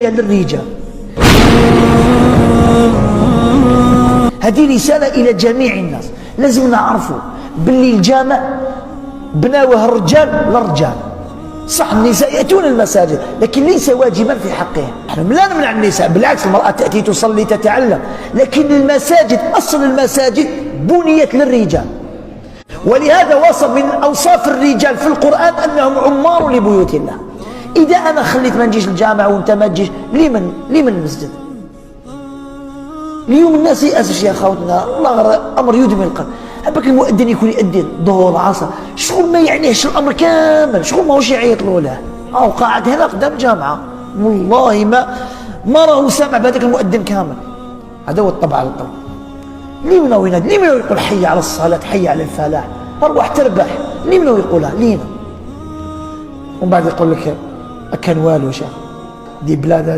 للرجال. هذه رسالة إلى جميع الناس. لازم نعرفوا باللي الجامع بناوه الرجال للرجال. صح النساء يأتون المساجد لكن ليس واجبا في حقهم. نحن لا نمنع النساء، بالعكس المرأة تأتي تصلي تتعلم، لكن المساجد أصل المساجد بنيت للرجال، ولهذا وصف من أوصاف الرجال في القرآن أنهم عمار لبيوت الله. إذا أنا خليت ما نجيش الجامعة وأنت ما تجيش، لمن المسجد؟ اليوم الناس يأسش يا خوتنا، والله أمر يدمي القلب. هبك المؤذن يكون يأذن ظهر عصر، شغل ما يعنيش الأمر كامل، شغل ما هوش يعيط له، أو قاعد هنا قدام الجامعة والله ما راهو سامع بهذاك المؤذن كامل. هذا هو الطبع على الطبع. لمن هو ينادي؟ لمن هو يقول حي على الصلاة حي على الفلاح، أرواح تربح؟ لمن هو يقولها؟ لينا. ومن بعد يقول لك كان والو شيخ دي بلاد هذه.